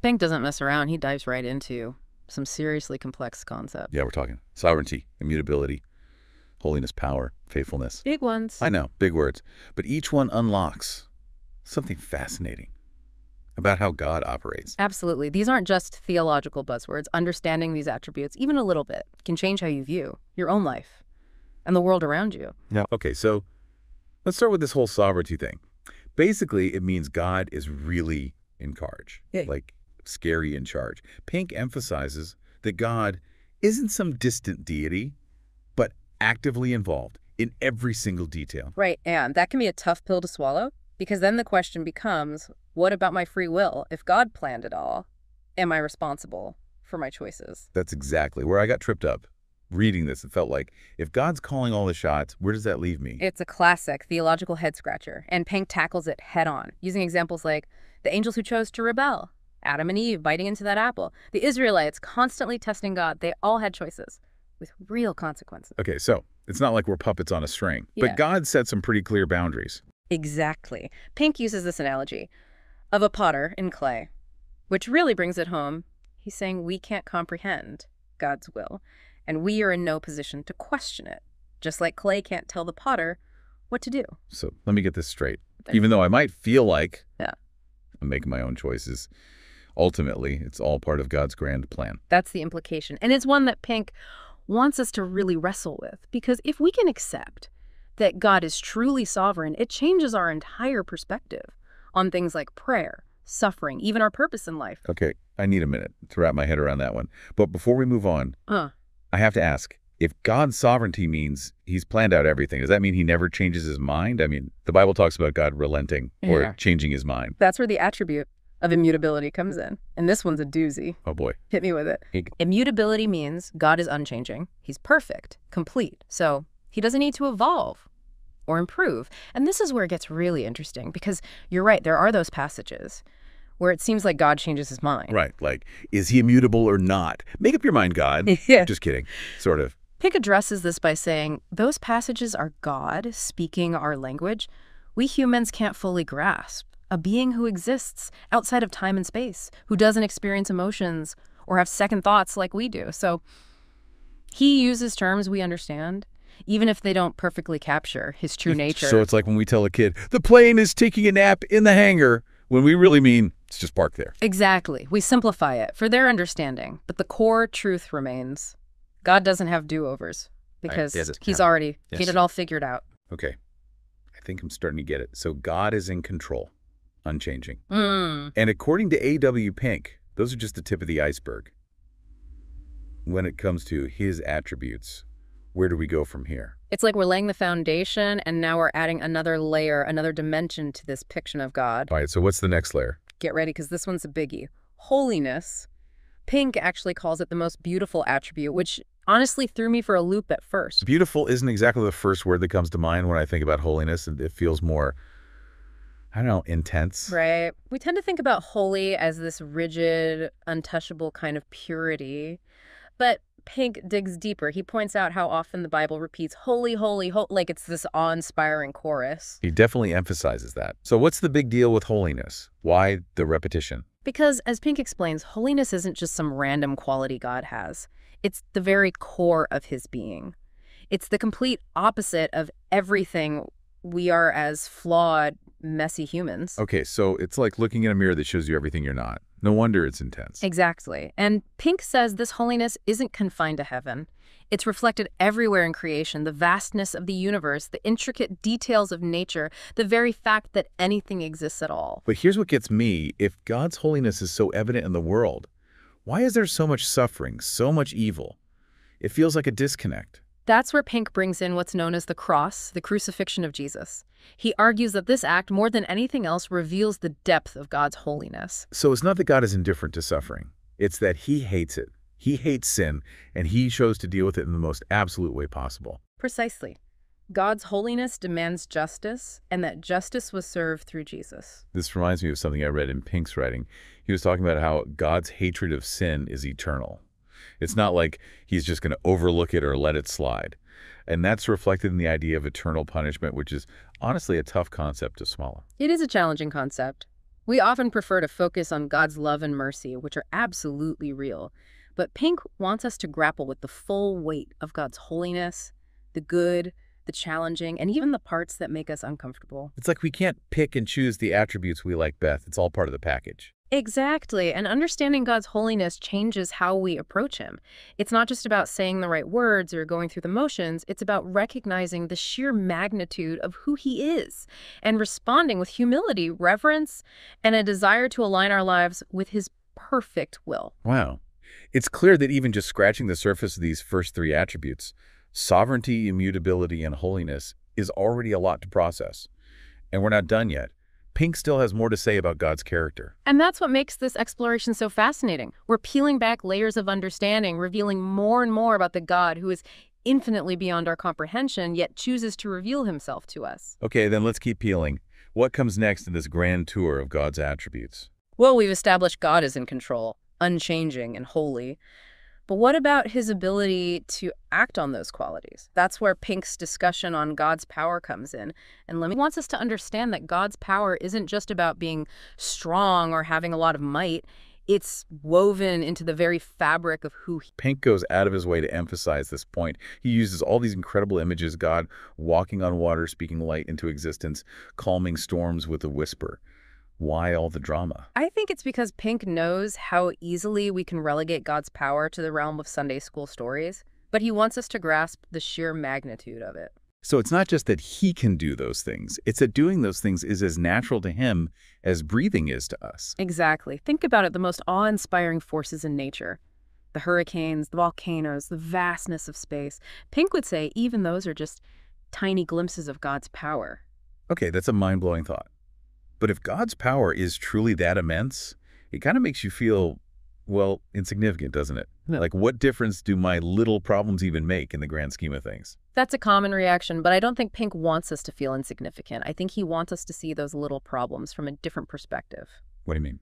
Pink doesn't mess around. He dives right into some seriously complex concepts. Yeah, we're talking sovereignty, immutability, holiness, power, faithfulness. Big ones. I know, big words. But each one unlocks something fascinating about how God operates. Absolutely. These aren't just theological buzzwords. Understanding these attributes, even a little bit, can change how you view your own life and the world around you. Yeah. Okay, so let's start with this whole sovereignty thing. Basically, it means God is really in charge, like scary in charge. Pink emphasizes that God isn't some distant deity, but actively involved in every single detail. Right, and that can be a tough pill to swallow, because then the question becomes, what about my free will? If God planned it all, am I responsible for my choices? That's exactly where I got tripped up. Reading this, it felt like, if God's calling all the shots, where does that leave me? It's a classic theological head-scratcher, and Pink tackles it head-on, using examples like the angels who chose to rebel, Adam and Eve biting into that apple, the Israelites constantly testing God. They all had choices with real consequences. Okay, so it's not like we're puppets on a string, but God set some pretty clear boundaries. Exactly. Pink uses this analogy of a potter in clay, which really brings it home. He's saying we can't comprehend God's will, and we are in no position to question it, just like clay can't tell the potter what to do. So let me get this straight. Even though I might feel like I'm making my own choices, ultimately, it's all part of God's grand plan. That's the implication, and it's one that Pink wants us to really wrestle with, because if we can accept that God is truly sovereign, it changes our entire perspective on things like prayer, suffering, even our purpose in life. Okay, I need a minute to wrap my head around that one. But before we move on, I have to ask, if God's sovereignty means he's planned out everything, does that mean he never changes his mind? I mean, the Bible talks about God relenting or changing his mind. That's where the attribute of immutability comes in. And this one's a doozy. Oh, boy. Hit me with it. Immutability means God is unchanging. He's perfect, complete. So he doesn't need to evolve or improve. And this is where it gets really interesting, because you're right, there are those passages where it seems like God changes his mind. Right, like, is he immutable or not? Make up your mind, God. Just kidding, sort of. Pink addresses this by saying, those passages are God speaking our language we humans can't fully grasp. A being who exists outside of time and space, who doesn't experience emotions or have second thoughts like we do. So he uses terms we understand, even if they don't perfectly capture his true nature. So it's like when we tell a kid, the plane is taking a nap in the hangar, when we really mean it's just parked there. Exactly. We simplify it for their understanding, but the core truth remains. God doesn't have do-overs because he's already get it all figured out. Okay. I think I'm starting to get it. So God is in control, unchanging. And according to A.W. Pink, those are just the tip of the iceberg. When it comes to his attributes, where do we go from here? It's like we're laying the foundation, and now we're adding another layer, another dimension to this picture of God. All right, so what's the next layer? Get ready, because this one's a biggie. Holiness. Pink actually calls it the most beautiful attribute, which honestly threw me for a loop at first. Beautiful isn't exactly the first word that comes to mind when I think about holiness. It feels more, I don't know, intense. Right. We tend to think about holy as this rigid, untouchable kind of purity. But Pink digs deeper. He points out how often the Bible repeats holy, holy, holy, like it's this awe-inspiring chorus. He definitely emphasizes that. So what's the big deal with holiness? Why the repetition? Because, as Pink explains, holiness isn't just some random quality God has. It's the very core of his being. It's the complete opposite of everything we are as flawed, messy humans. Okay, so it's like looking in a mirror that shows you everything you're not. No wonder it's intense. Exactly. And Pink says this holiness isn't confined to heaven. It's reflected everywhere in creation, the vastness of the universe, the intricate details of nature, the very fact that anything exists at all. But here's what gets me. If God's holiness is so evident in the world, why is there so much suffering, so much evil? It feels like a disconnect. That's where Pink brings in what's known as the cross, the crucifixion of Jesus. He argues that this act, more than anything else, reveals the depth of God's holiness. So it's not that God is indifferent to suffering. It's that he hates it. He hates sin, and he chose to deal with it in the most absolute way possible. Precisely. God's holiness demands justice, and that justice was served through Jesus. This reminds me of something I read in Pink's writing. He was talking about how God's hatred of sin is eternal. It's not like he's just going to overlook it or let it slide. And that's reflected in the idea of eternal punishment, which is honestly a tough concept to swallow. It is a challenging concept. We often prefer to focus on God's love and mercy, which are absolutely real. But Pink wants us to grapple with the full weight of God's holiness, the good, the challenging, and even the parts that make us uncomfortable. It's like we can't pick and choose the attributes we like best. It's all part of the package. Exactly, and understanding God's holiness changes how we approach him. It's not just about saying the right words or going through the motions, it's about recognizing the sheer magnitude of who he is and responding with humility, reverence, and a desire to align our lives with his perfect will. Wow. It's clear that even just scratching the surface of these first three attributes, sovereignty, immutability, and holiness, is already a lot to process. And we're not done yet. Pink still has more to say about God's character. And that's what makes this exploration so fascinating. We're peeling back layers of understanding, revealing more and more about the God who is infinitely beyond our comprehension, yet chooses to reveal himself to us. Okay, then let's keep peeling. What comes next in this grand tour of God's attributes? Well, we've established God is in control, unchanging and holy. But what about his ability to act on those qualities? That's where Pink's discussion on God's power comes in. And Lemmy wants us to understand that God's power isn't just about being strong or having a lot of might. It's woven into the very fabric of who he is. Pink goes out of his way to emphasize this point. He uses all these incredible images: God walking on water, speaking light into existence, calming storms with a whisper. Why all the drama? I think it's because Pink knows how easily we can relegate God's power to the realm of Sunday school stories, but he wants us to grasp the sheer magnitude of it. So it's not just that he can do those things. It's that doing those things is as natural to him as breathing is to us. Exactly. Think about it, the most awe-inspiring forces in nature. The hurricanes, the volcanoes, the vastness of space. Pink would say even those are just tiny glimpses of God's power. Okay, that's a mind-blowing thought. But if God's power is truly that immense, it kind of makes you feel, well, insignificant, doesn't it? No. Like, what difference do my little problems even make in the grand scheme of things? That's a common reaction, but I don't think Pink wants us to feel insignificant. I think he wants us to see those little problems from a different perspective. What do you mean?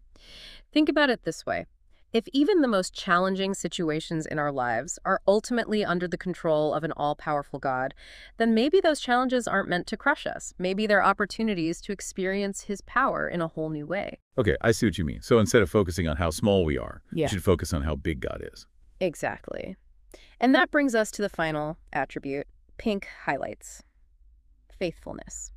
Think about it this way. If even the most challenging situations in our lives are ultimately under the control of an all-powerful God, then maybe those challenges aren't meant to crush us. Maybe they're opportunities to experience his power in a whole new way. Okay, I see what you mean. So instead of focusing on how small we are, Yeah. we should focus on how big God is. Exactly. And that brings us to the final attribute Pink highlights: faithfulness.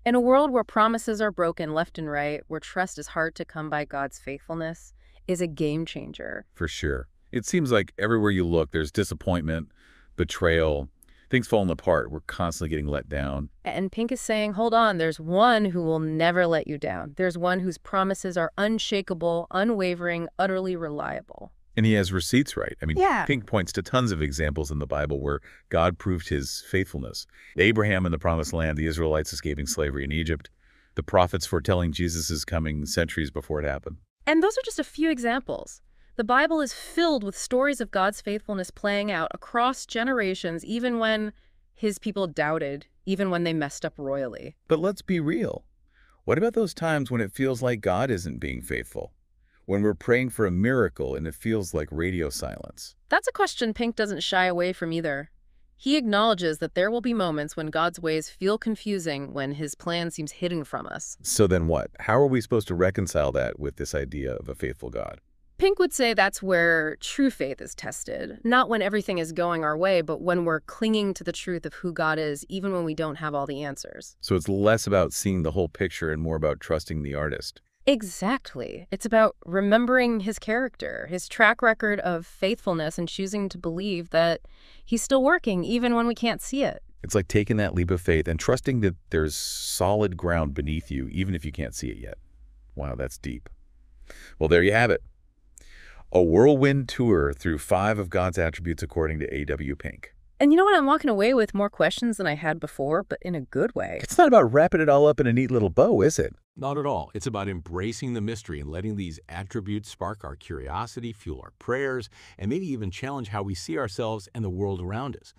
In a world where promises are broken left and right, where trust is hard to come by, God's faithfulness is a game changer. For sure. It seems like everywhere you look, there's disappointment, betrayal, things falling apart. We're constantly getting let down. And Pink is saying, hold on, there's one who will never let you down. There's one whose promises are unshakable, unwavering, utterly reliable. And he has receipts right. I mean, Yeah. Pink points to tons of examples in the Bible where God proved his faithfulness. Abraham in the Promised Land, the Israelites escaping slavery in Egypt, the prophets foretelling Jesus' coming centuries before it happened. And those are just a few examples. The Bible is filled with stories of God's faithfulness playing out across generations, even when his people doubted, even when they messed up royally. But let's be real. What about those times when it feels like God isn't being faithful? When we're praying for a miracle and it feels like radio silence? That's a question Pink doesn't shy away from either. He acknowledges that there will be moments when God's ways feel confusing, when his plan seems hidden from us. So then what? How are we supposed to reconcile that with this idea of a faithful God? Pink would say that's where true faith is tested. Not when everything is going our way, but when we're clinging to the truth of who God is, even when we don't have all the answers. So it's less about seeing the whole picture and more about trusting the artist. Exactly. It's about remembering his character, his track record of faithfulness, and choosing to believe that he's still working even when we can't see it. It's like taking that leap of faith and trusting that there's solid ground beneath you, even if you can't see it yet. Wow, that's deep. Well, there you have it. A whirlwind tour through 5 of God's attributes according to A.W. Pink. And you know what? I'm walking away with more questions than I had before, but in a good way. It's not about wrapping it all up in a neat little bow, is it? Not at all. It's about embracing the mystery and letting these attributes spark our curiosity, fuel our prayers, and maybe even challenge how we see ourselves and the world around us.